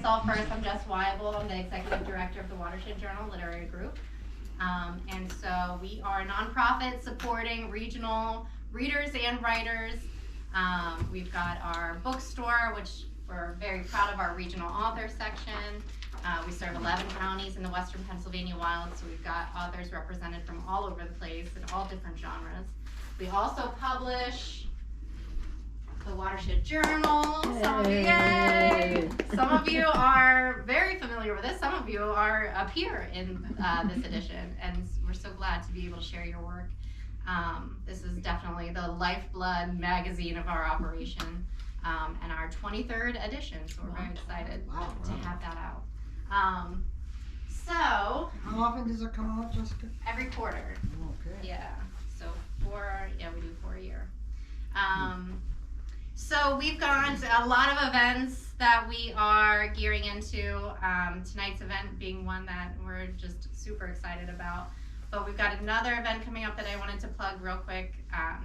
myself first. I'm Jess Weibel. I'm the Executive Director of the Watershed Journal Literary Group. And so we are a nonprofit supporting regional readers and writers. We've got our bookstore, which we're very proud of our regional author section. We serve 11 counties in the Western Pennsylvania Wilds, so we've got authors represented from all over the place in all different genres. We also publish the Watershed Journal. Some of you are very familiar with this. Some of you are up here in this edition, and we're so glad to be able to share your work. This is definitely the lifeblood magazine of our operation, and our 23rd edition, so we're very excited to have that out. So how often does it come out, Jessica? Every quarter. Okay. Yeah. So we do 4 a year. So we've got a lot of events that we are gearing into. Tonight's event being one that we're just super excited about. But we've got another event coming up that I wanted to plug real quick.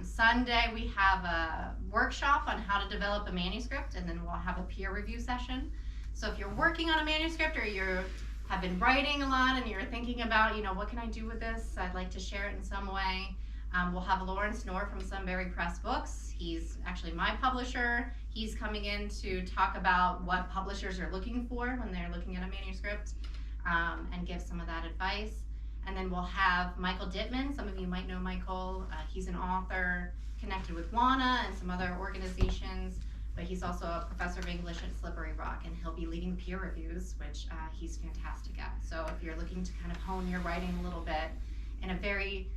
Sunday we have a workshop on how to develop a manuscript, and then we'll have a peer review session. So if you're working on a manuscript or you have been writing a lot and you're thinking about, what can I do with this? I'd like to share it in some way. We'll have Lawrence Knorr from Sunbury Press Books. He's actually my publisher. He's coming in to talk about what publishers are looking for when they're looking at a manuscript, and give some of that advice. And then we'll have Michael Dittman. Some of you might know Michael. He's an author connected with WANA and some other organizations, but he's also a professor of English at Slippery Rock, and he'll be leading peer reviews, which he's fantastic at. So if you're looking to kind of hone your writing a little bit in a very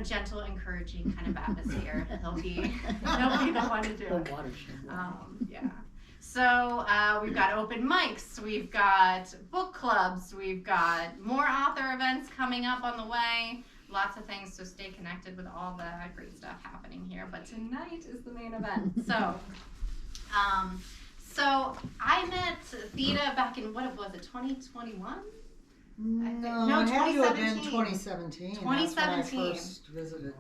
gentle, encouraging kind of atmosphere, he'll be the one to do it. Yeah. So we've got open mics, we've got book clubs, we've got more author events coming up on the way, lots of things, so stay connected with all the great stuff happening here. But tonight is the main event. So I met Theda back in, what was it, 2021? No, 2017. 2017. 2017. That's when I first visited.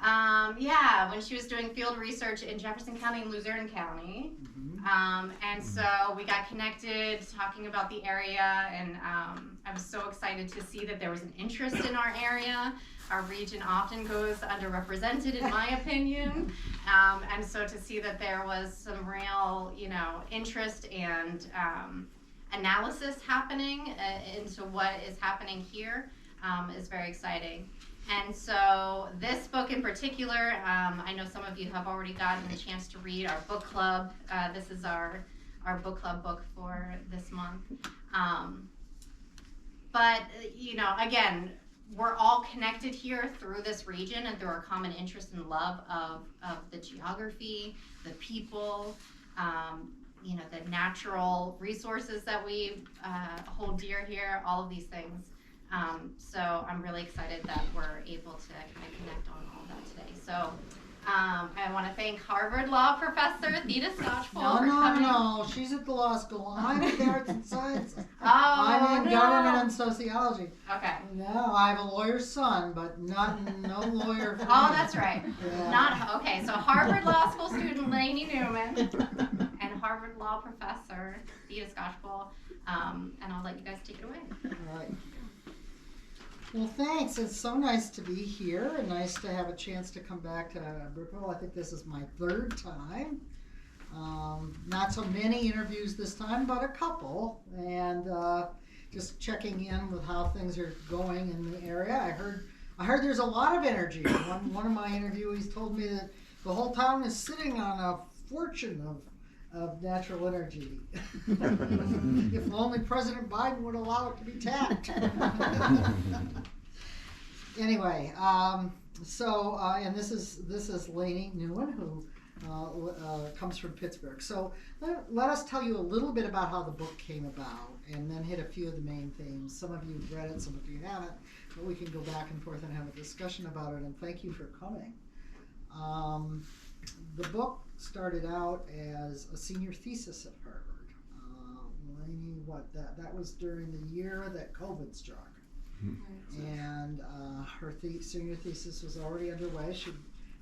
Yeah, when she was doing field research in Jefferson County and Luzerne County. And so we got connected talking about the area, and I was so excited to see that there was an interest in our area. Our region often goes underrepresented, in my opinion, and so to see that there was some real, interest and analysis happening into what is happening here is very exciting. And so this book in particular, I know some of you have already gotten a chance to read our book club. This is our book club book for this month. But, again, we're all connected here through this region and through our common interest and love of the geography, the people, the natural resources that we hold dear here, all of these things. So I'm really excited that we're able to kind of connect on all that today. So I want to thank Harvard Law Professor Theda Skocpol for coming. No, she's at the law school. I'm in the arts and sciences. I'm in government and sociology. Okay. No, I have a lawyer's son, but no lawyer for me. That's right. Yeah. Okay, so Harvard Law School student Lainey Newman and Harvard Law Professor Theda Skocpol, and I'll let you guys take it away. All right. Well, thanks. It's so nice to be here and nice to have a chance to come back to Brookville. I think this is my third time. Not so many interviews this time, but a couple. And just checking in with how things are going in the area. I heard there's a lot of energy. One of my interviewees told me that the whole town is sitting on a fortune of natural energy. If only President Biden would allow it to be tapped. Anyway, and this is Lainey Newman, who comes from Pittsburgh. So let us tell you a little bit about how the book came about, and then hit a few of the main themes. Some of you have read it, some of you haven't, but we can go back and forth and have a discussion about it, and thank you for coming. The book started out as a senior thesis at Harvard. Lainey, that was during the year that COVID struck. And her senior thesis was already underway. She'd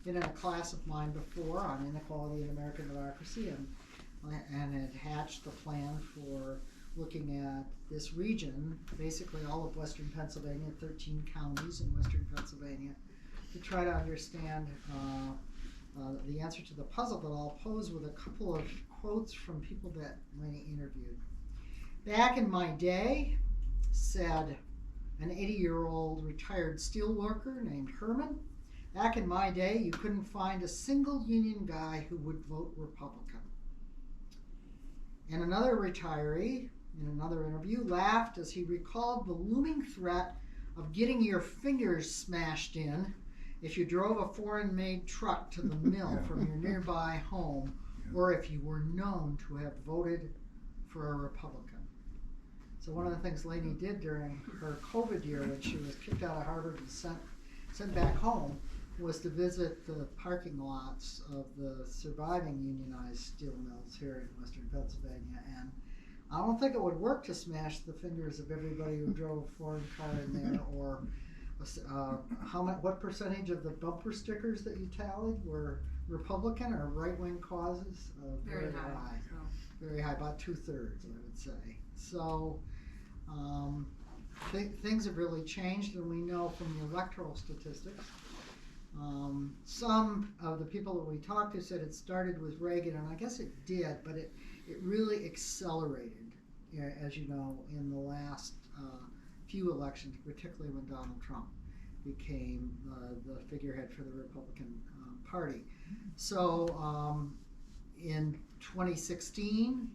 been in a class of mine before on inequality in American democracy, and had hatched the plan for looking at this region, basically all of western Pennsylvania, 13 counties in western Pennsylvania, to try to understand the answer to the puzzle that I'll pose with a couple of quotes from people that Lainey interviewed. Back in my day, said an 80-year-old retired steel worker named Herman, back in my day, you couldn't find a single union guy who would vote Republican. And another retiree, in another interview, laughed as he recalled the looming threat of getting your fingers smashed in if you drove a foreign-made truck to the mill from your nearby home, or if you were known to have voted for a Republican. So one of the things Lainey did during her COVID year when she was kicked out of Harvard and sent back home was to visit the parking lots of the surviving unionized steel mills here in western Pennsylvania. And I don't think it would work to smash the fingers of everybody who drove a foreign car in there, or what percentage of the bumper stickers that you tallied were Republican or right-wing causes? Very high. Very high, about 2/3, I would say. So things have really changed, and we know from the electoral statistics. Some of the people that we talked to said it started with Reagan, and I guess it did, but it really accelerated, as you know, in the last few elections, particularly when Donald Trump became the figurehead for the Republican Party. So in 2016,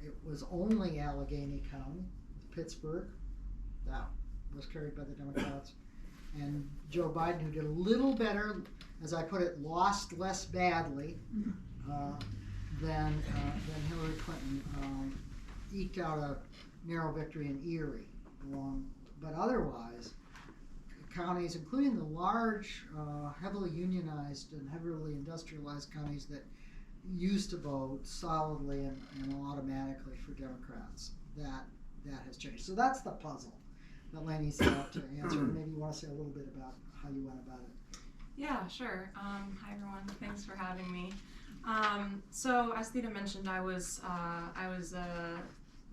it was only Allegheny County, Pittsburgh, that was carried by the Democrats. And Joe Biden, who did a little better, as I put it, lost less badly than Hillary Clinton, eked out a narrow victory in Erie. But otherwise, counties, including the large, heavily unionized and heavily industrialized counties that used to vote solidly and automatically for Democrats, that has changed. So that's the puzzle that Lainey set out to answer. Maybe you want to say a little bit about how you went about it. Yeah, sure. Hi everyone. Thanks for having me. So as Theda mentioned, I was a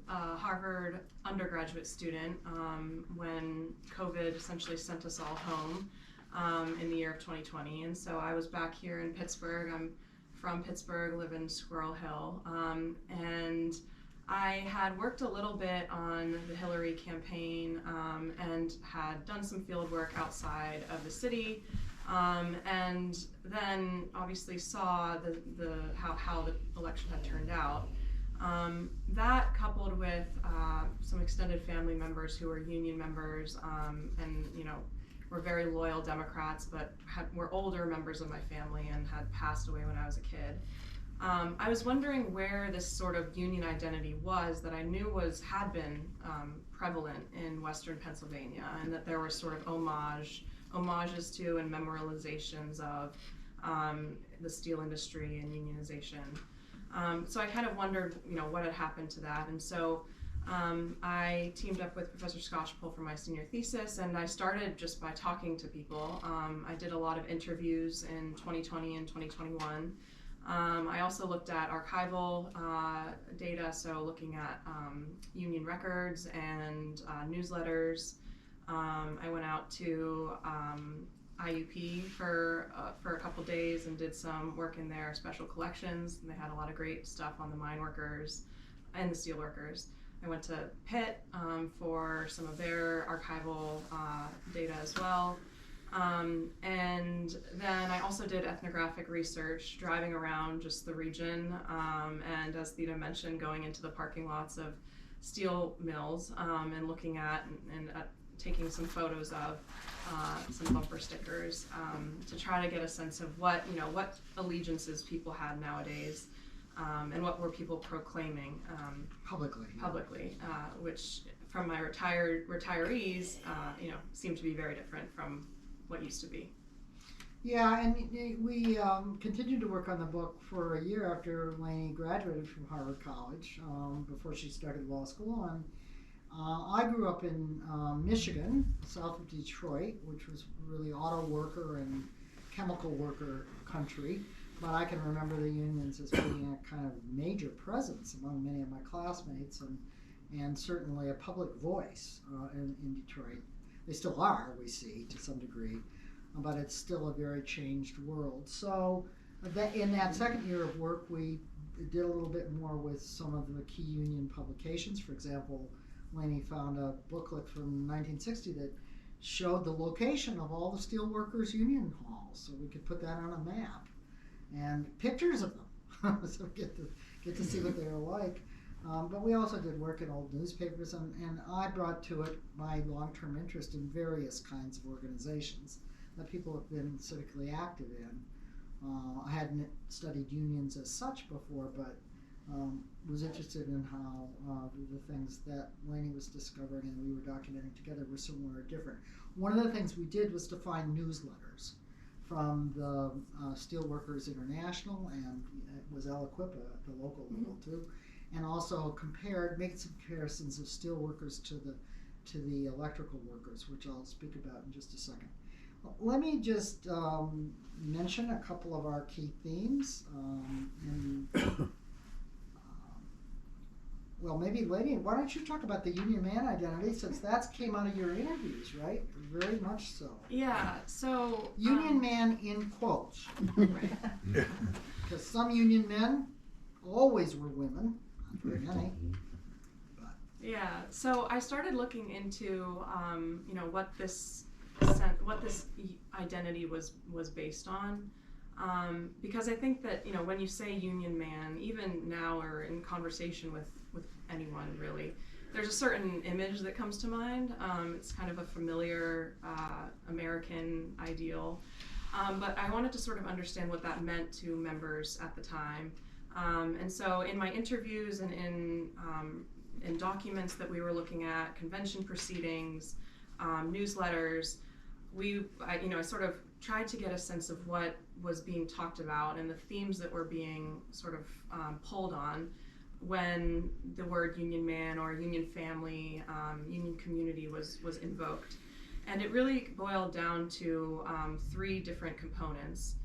Harvard undergraduate student when COVID essentially sent us all home in the year of 2020, and so I was back here in Pittsburgh. I'm from Pittsburgh, live in Squirrel Hill, and I had worked a little bit on the Hillary campaign and had done some field work outside of the city, and then obviously saw how the election had turned out. That coupled with some extended family members who were union members and were very loyal Democrats, but were older members of my family and had passed away when I was a kid. I was wondering where this sort of union identity was that I knew had been prevalent in western Pennsylvania, and that there were sort of homages to and memorializations of the steel industry and unionization. So I kind of wondered, what had happened to that, and so I teamed up with Professor Skocpol for my senior thesis, and I started just by talking to people. I did a lot of interviews in 2020 and 2021. I also looked at archival data, so looking at union records and newsletters. I went out to IUP for a couple days and did some work in their special collections, and they had a lot of great stuff on the mine workers and the steel workers. I went to Pitt for some of their archival data as well. And then I also did ethnographic research, driving around just the region, and as Theda mentioned, going into the parking lots of steel mills and looking at and taking some photos of some bumper stickers to try to get a sense of what allegiances people had nowadays, and what were people proclaiming publicly, which from my retirees, seemed to be very different from what used to be. Yeah, and we continued to work on the book for a year after Lainey graduated from Harvard College, before she started law school. And I grew up in Michigan, south of Detroit, which was really auto worker and chemical worker country. but I can remember the unions as being a kind of major presence among many of my classmates, and certainly a public voice in Detroit. They still are, we see, to some degree, but it's still a very changed world. So in that second year of work, we did a little bit more with some of the key union publications. For example, Lainey found a booklet from 1960 that showed the location of all the steelworkers union halls, so we could put that on a map, and pictures of them, so get to see what they were like. But we also did work in old newspapers, and I brought to it my long-term interest in various kinds of organizations that people have been civically active in. I hadn't studied unions as such before, but was interested in how the things that Lainey was discovering and we were documenting together were similar or different. One of the things we did was to find newsletters from the Steelworkers International, and it was Equipa at the local level too, and also made some comparisons of steelworkers to the electrical workers, which I'll speak about in just a second. Let me just mention a couple of our key themes. Well, maybe Lainey, why don't you talk about the union man identity, since that came out of your interviews, right? Very much so. Yeah, so... Union man in quotes. Because some union men always were women, not very many. Yeah, so I started looking into, what this identity was based on, because I think that, when you say union man, even now or in conversation with anyone really, there's a certain image that comes to mind. It's kind of a familiar American ideal, but I wanted to sort of understand what that meant to members at the time. And so in my interviews and in documents that we were looking at, convention proceedings, newsletters, I sort of tried to get a sense of what was being talked about and the themes that were being sort of pulled on when the word union man or union family, union community was invoked. And it really boiled down to 3 different components,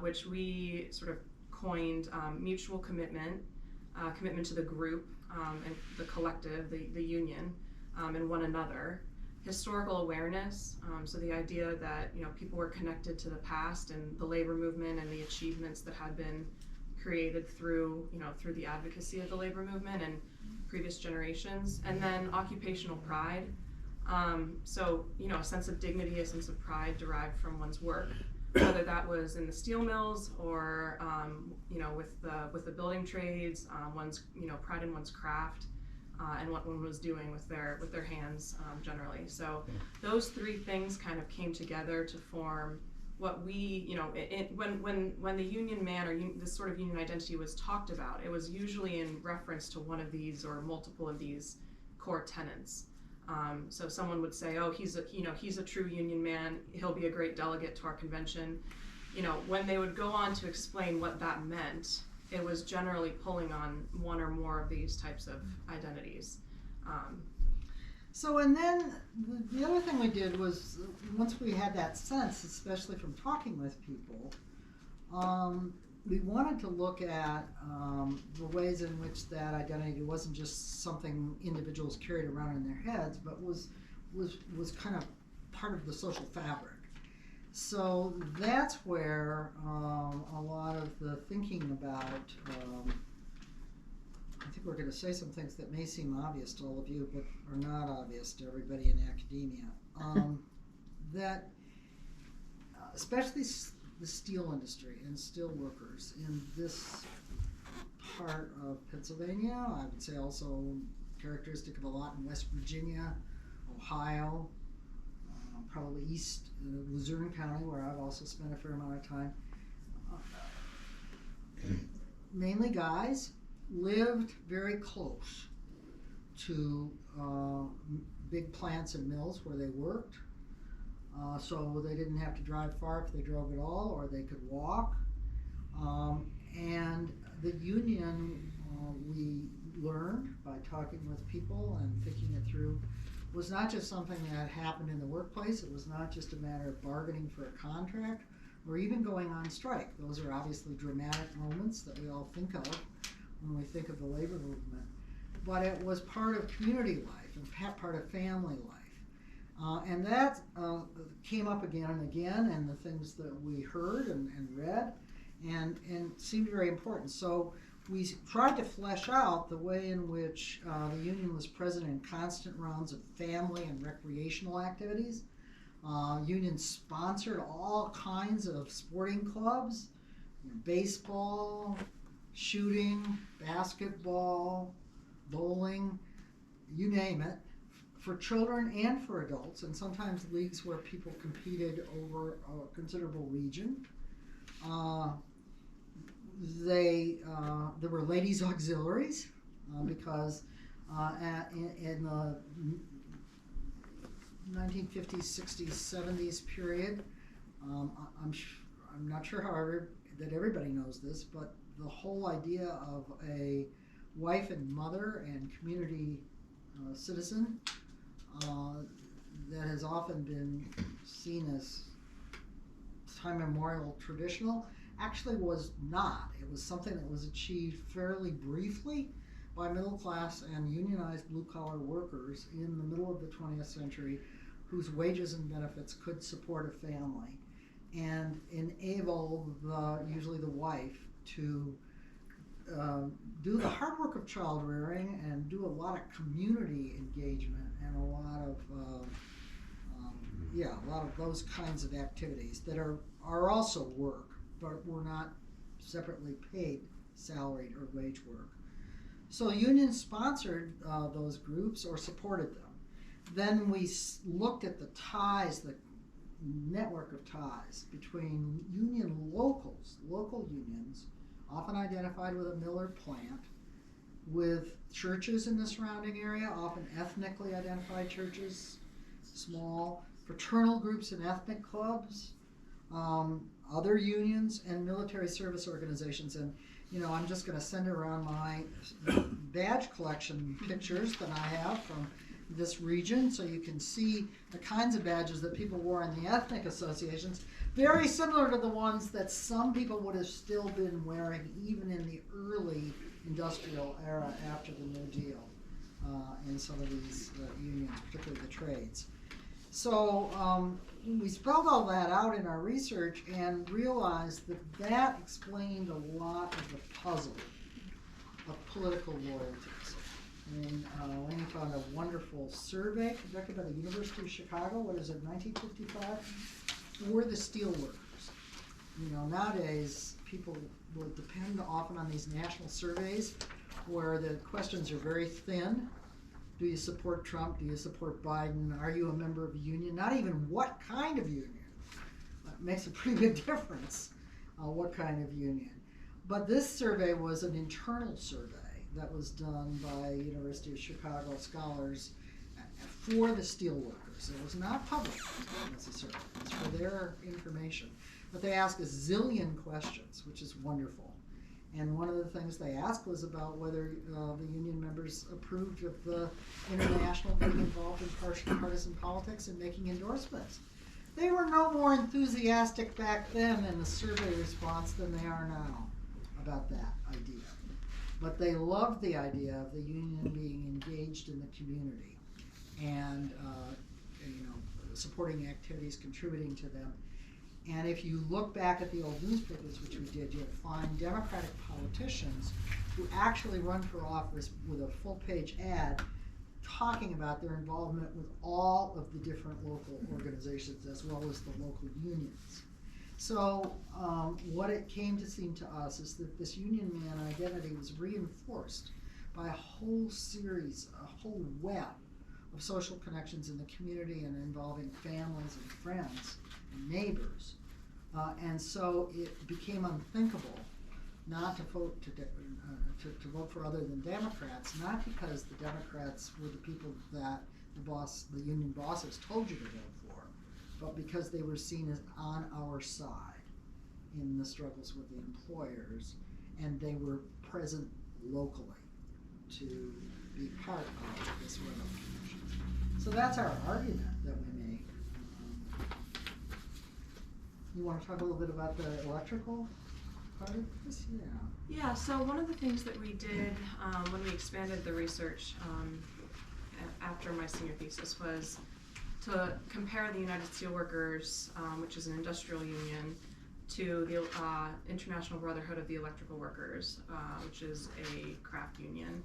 which we sort of coined mutual commitment, commitment to the group and the collective, the union, and one another. Historical awareness, so the idea that people were connected to the past and the labor movement and the achievements that had been created through the advocacy of the labor movement and previous generations. And then occupational pride, so a sense of dignity, a sense of pride derived from one's work, whether that was in the steel mills or with the building trades, one's pride in one's craft. And what one was doing with their hands generally. So those 3 things kind of came together to form what we, when the union man or this sort of union identity was talked about, it was usually in reference to one of these or multiple of these core tenets. So someone would say, oh, he's a true union man, he'll be a great delegate to our convention. When they would go on to explain what that meant, it was generally pulling on one or more of these types of identities. So, and then the other thing we did was, once we had that sense, especially from talking with people, we wanted to look at the ways in which that identity wasn't just something individuals carried around in their heads, but was kind of part of the social fabric. So that's where a lot of the thinking about, I think we're going to say some things that may seem obvious to all of you, but are not obvious to everybody in academia. That especially the steel industry and steel workers in this part of Pennsylvania, I would say also characteristic of a lot in West Virginia, Ohio, probably East Luzerne County, where I've also spent a fair amount of time. Mainly guys lived very close to big plants and mills where they worked, so they didn't have to drive far if they drove at all, or they could walk. And the union, we learned by talking with people and thinking it through, was not just something that happened in the workplace. It was not just a matter of bargaining for a contract or even going on strike. Those are obviously dramatic moments that we all think of when we think of the labor movement. But it was part of community life and part of family life. And that came up again and again, and the things that we heard and read, and seemed very important. So we tried to flesh out the way in which the union was present in constant rounds of family and recreational activities. Union sponsored all kinds of sporting clubs, baseball, shooting, basketball, bowling, you name it, for children and for adults, and sometimes leagues where people competed over a considerable region. There were ladies' auxiliaries because in the 1950s, 60s, 70s period, I'm not sure, however, that everybody knows this, but the whole idea of a wife and mother and community citizen that has often been seen as time immemorial traditional actually was not. It was something that was achieved fairly briefly by middle class and unionized blue collar workers in the middle of the 20th century whose wages and benefits could support a family and enable usually the wife to do the hard work of child rearing and do a lot of community engagement and a lot of those kinds of activities that are also work, but were not separately paid salaried or wage work. So unions sponsored those groups or supported them. Then we looked at the ties, the network of ties between union local unions, often identified with a Miller plant, with churches in the surrounding area, often ethnically identified churches, small, fraternal groups and ethnic clubs, other unions, and military service organizations. And I'm just going to send around my badge collection pictures that I have from this region so you can see the kinds of badges that people wore in the ethnic associations, very similar to the ones that some people would have still been wearing even in the early industrial era after the New Deal in some of these unions, particularly the trades. So we spelled all that out in our research and realized that explained a lot of the puzzle of political loyalties. And Lainey found a wonderful survey conducted by the University of Chicago, 1955, for the steelworkers. Nowadays people will depend often on these national surveys where the questions are very thin. Do you support Trump? Do you support Biden? Are you a member of a union? Not even what kind of union. It makes a pretty big difference what kind of union. But this survey was an internal survey that was done by University of Chicago scholars for the steelworkers. It was not public necessarily. It was for their information. But they asked a zillion questions, which is wonderful. And one of the things they asked was about whether the union members approved of the International being involved in partisan politics and making endorsements. They were no more enthusiastic back then in the survey response than they are now about that idea. But they loved the idea of the union being engaged in the community and supporting activities, contributing to them. And if you look back at the old newspapers, which we did, you'll find Democratic politicians who actually run for office with a full-page ad talking about their involvement with all of the different local organizations as well as the local unions. So what it came to seem to us is that this union man identity was reinforced by a whole series, a whole web of social connections in the community and involving families and friends and neighbors. And so it became unthinkable not to vote to vote for other than Democrats, not because the Democrats were the people that the union bosses told you to vote for, but because they were seen as on our side in the struggles with the employers, and they were present locally to be part of this railroad connection. So that's our argument that we make. You want to talk a little bit about the electrical part of this? Yeah. Yeah, so one of the things that we did when we expanded the research after my senior thesis was to compare the United Steelworkers, which is an industrial union, to the International Brotherhood of the Electrical Workers, which is a craft union.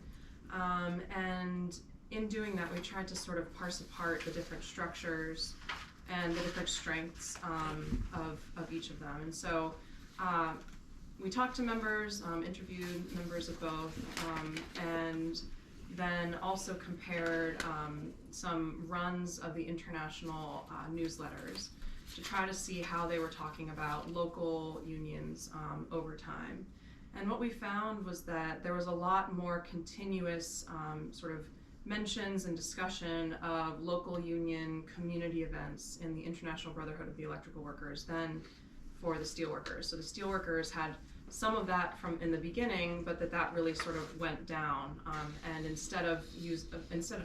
And in doing that, we tried to sort of parse apart the different structures and the different strengths of each of them. And so we talked to members, interviewed members of both, and then also compared some runs of the international newsletters to try to see how they were talking about local unions over time. And what we found was that there was a lot more continuous sort of mentions and discussion of local union community events in the International Brotherhood of the Electrical Workers than for the steelworkers. So the steelworkers had some of that from in the beginning, but that really sort of went down. And instead of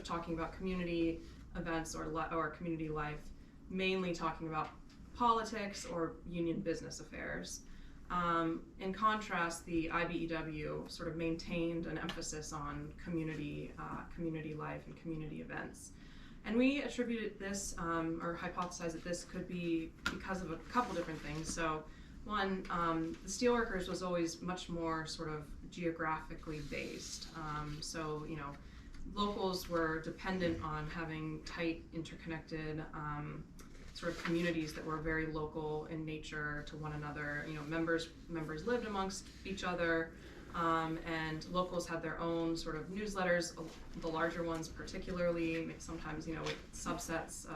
talking about community events or community life, mainly talking about politics or union business affairs. In contrast, the IBEW sort of maintained an emphasis on community life and community events. And we attributed this, or hypothesized that this could be because of a couple different things. So one, the steelworkers was always much more sort of geographically based. So, you know, locals were dependent on having tight, interconnected sort of communities that were very local in nature to one another. You know, members lived amongst each other, and locals had their own sort of newsletters, the larger ones particularly, sometimes, you know, with subsets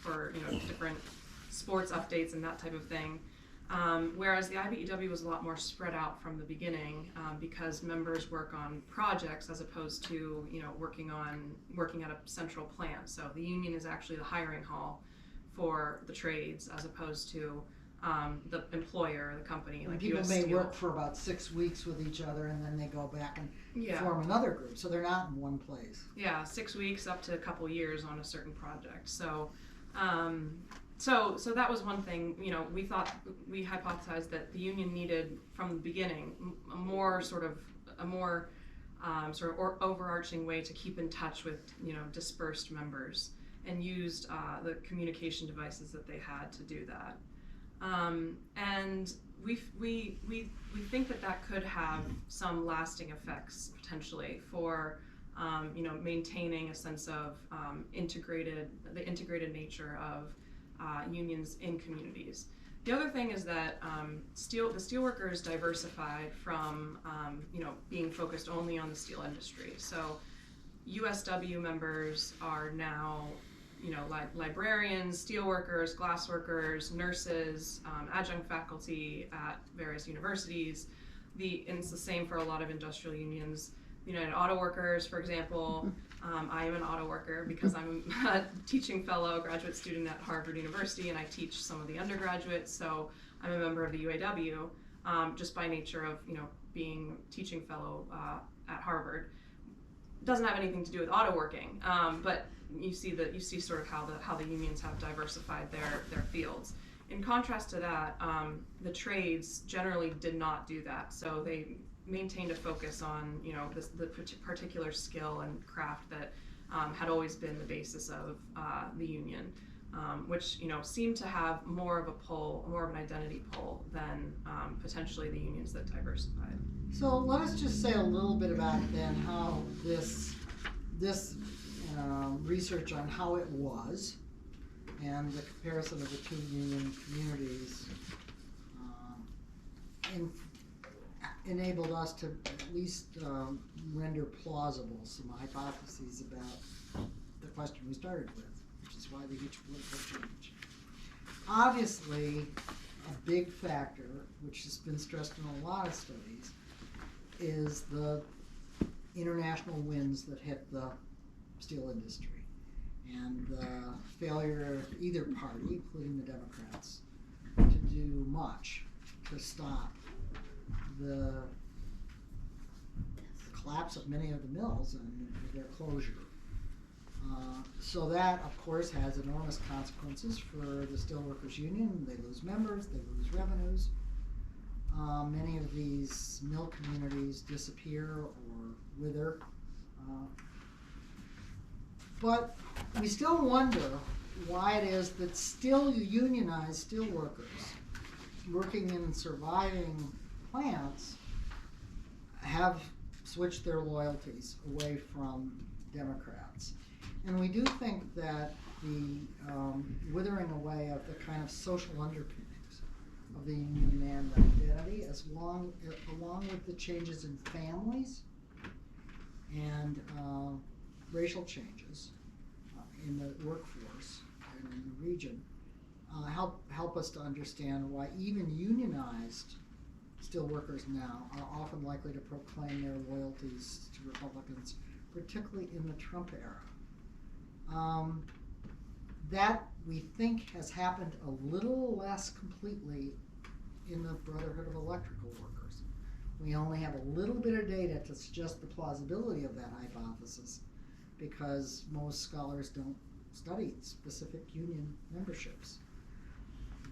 for, you know, different sports updates and that type of thing. Whereas the IBEW was a lot more spread out from the beginning because members work on projects as opposed to, you know, working at a central plant. So the union is actually the hiring hall for the trades as opposed to the employer, the company, like people US may Steel. work for about 6 weeks with each other and then they go back and Yeah. form another group, so they're not in one place. Yeah, 6 weeks up to a couple years on a certain project. So that was one thing. You know, we hypothesized that the union needed from the beginning a more overarching way to keep in touch with, you know, dispersed members, and used the communication devices that they had to do that. And we think that could have some lasting effects potentially for you know, maintaining a sense of the integrated nature of unions in communities. The other thing is that the steelworkers diversified from you know, being focused only on the steel industry. So USW members are now, you know, librarians, steelworkers, glassworkers, nurses, adjunct faculty at various universities. And it's the same for a lot of industrial unions. United Auto Workers, for example. I am an auto worker because I'm a teaching fellow, graduate student at Harvard University, and I teach some of the undergraduates. So I'm a member of the UAW, just by nature of, you know, being teaching fellow at Harvard. Doesn't have anything to do with auto working, but you see sort of how the unions have diversified their fields. In contrast to that, the trades generally did not do that. So they maintained a focus on, you know, the particular skill and craft that had always been the basis of the union, which, you know, seemed to have more of an identity pull than potentially the unions that diversified. So let us just say a little bit about then how this research on how it was and the comparison of the two union communities enabled us to at least render plausible some hypotheses about the question we started with, which is why the huge political change. Obviously, a big factor, which has been stressed in a lot of studies, is the international winds that hit the steel industry and the failure of either party, including the Democrats, to do much to stop the collapse of many of the mills and their closure. So that, of course, has enormous consequences for the Steelworkers Union. They lose members, they lose revenues. Many of these mill communities disappear or wither. But we still wonder why it is that still unionized steelworkers working in surviving plants have switched their loyalties away from Democrats. And we do think that the withering away of the kind of social underpinnings of the union man identity, along with the changes in families and racial changes in the workforce and in the region, help us to understand why even unionized steelworkers now are often likely to proclaim their loyalties to Republicans, particularly in the Trump era. That we think has happened a little less completely in the Brotherhood of Electrical Workers. We only have a little bit of data to suggest the plausibility of that hypothesis, because most scholars don't study specific union memberships.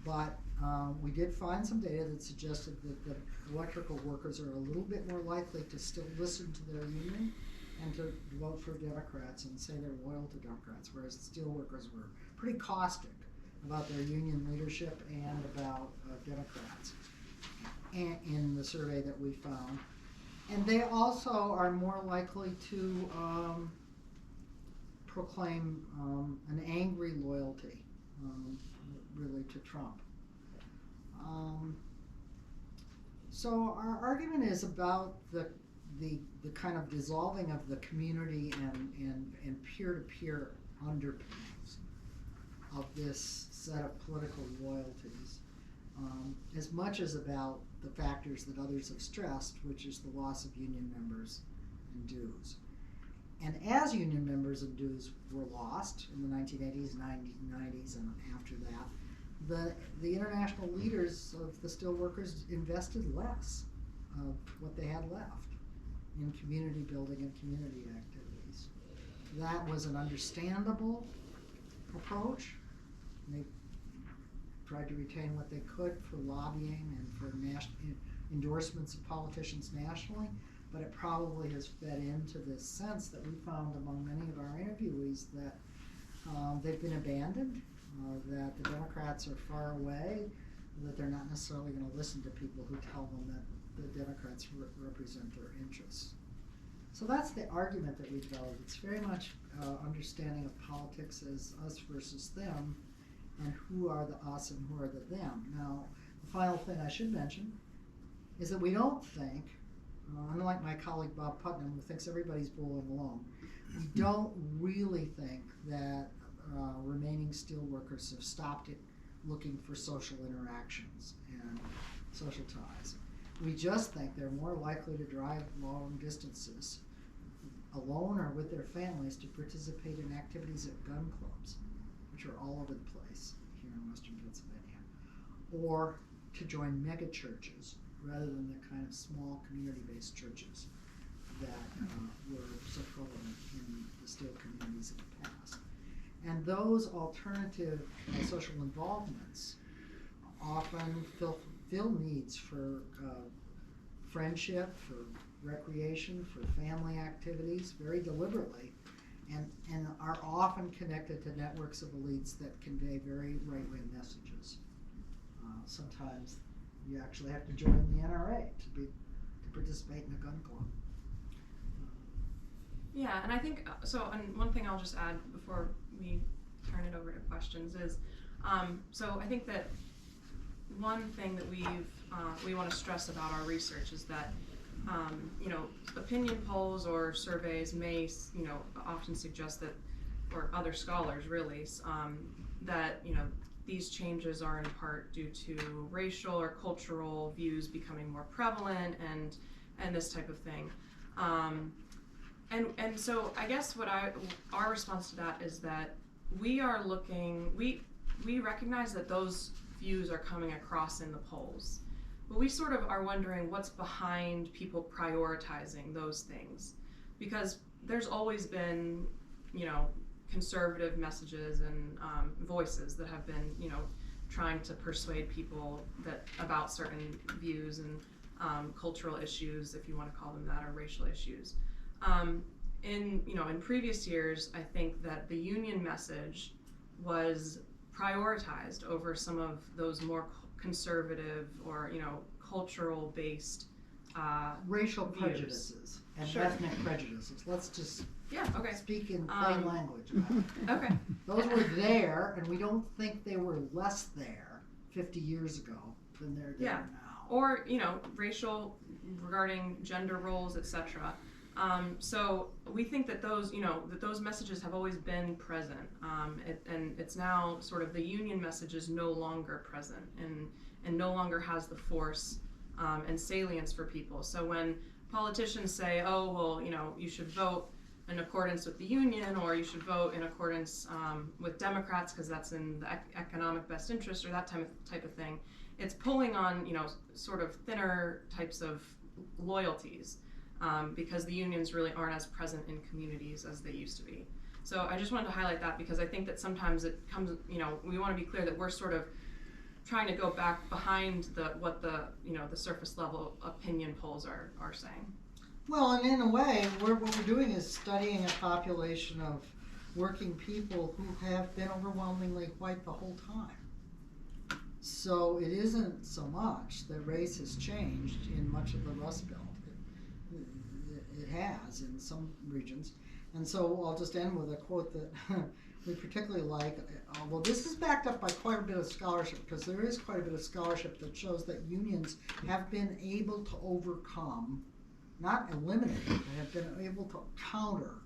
But we did find some data that suggested that the electrical workers are a little bit more likely to still listen to their union and to vote for Democrats and say they're loyal to Democrats, whereas the steelworkers were pretty caustic about their union leadership and about Democrats in the survey that we found. And they also are more likely to proclaim an angry loyalty, really, to Trump. So our argument is about the kind of dissolving of the community and peer-to-peer underpinnings of this set of political loyalties, as much as about the factors that others have stressed, which is the loss of union members and dues. And as union members and dues were lost in the 1980s, 1990s, and after that, the international leaders of the steelworkers invested less of what they had left in community building and community activities. That was an understandable approach. They tried to retain what they could for lobbying and for endorsements of politicians nationally, but it probably has fed into this sense that we found among many of our interviewees that they've been abandoned, that the Democrats are far away, that they're not necessarily going to listen to people who tell them that the Democrats represent their interests. So that's the argument that we developed. It's very much understanding of politics as us versus them, and who are the us and who are the them. Now, the final thing I should mention is that we don't think, unlike my colleague Bob Putnam, who thinks everybody's bowling alone, we don't really think that remaining steelworkers have stopped it looking for social interactions and social ties. We just think they're more likely to drive long distances alone or with their families to participate in activities at gun clubs, which are all over the place here in Western Pennsylvania, or to join mega churches rather than the kind of small community-based churches that were so prevalent in the steel communities of the past. And those alternative social involvements often fill needs for friendship, for recreation, for family activities, very deliberately, and are often connected to networks of elites that convey very right-wing messages. Sometimes you actually have to join the NRA to participate in a gun club. Yeah, and I think so. And one thing I'll just add before we turn it over to questions is, so I think that one thing that we want to stress about our research is that opinion polls or surveys may often suggest that, or other scholars really, that these changes are in part due to racial or cultural views becoming more prevalent and this type of thing. And so I guess our response to that is that we recognize that those views are coming across in the polls, but we sort of are wondering what's behind people prioritizing those things, because there's always been conservative messages and voices that have been, trying to persuade people that about certain views and cultural issues, if you want to call them that, or racial issues. In previous years, I think that the union message was prioritized over some of those more conservative or cultural based racial views. prejudices and Sure. ethnic prejudices. Let's just Okay. speak in plain language about it. Okay. Those were there, and we don't think they were less there 50 years ago than they're there Yeah. now. Or racial regarding gender roles, etc. So we think that those messages have always been present, and it's now sort of the union message is no longer present and no longer has the force and salience for people. So when politicians say, oh well, you should vote in accordance with the union, or you should vote in accordance with Democrats because that's in the economic best interest, or that type of thing, it's pulling on sort of thinner types of loyalties. Because the unions really aren't as present in communities as they used to be. So I just wanted to highlight that because I think that sometimes it comes, we want to be clear that we're sort of trying to go back behind what the surface level opinion polls are saying. Well, and in a way, what we're doing is studying a population of working people who have been overwhelmingly white the whole time. So it isn't so much that race has changed in much of the Rust Belt. It has in some regions. And so I'll just end with a quote that we particularly like. Well, this is backed up by quite a bit of scholarship, because there is quite a bit of scholarship that shows that unions have been able to overcome, not eliminate, but have been able to counter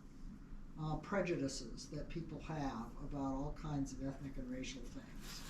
prejudices that people have about all kinds of ethnic and racial things.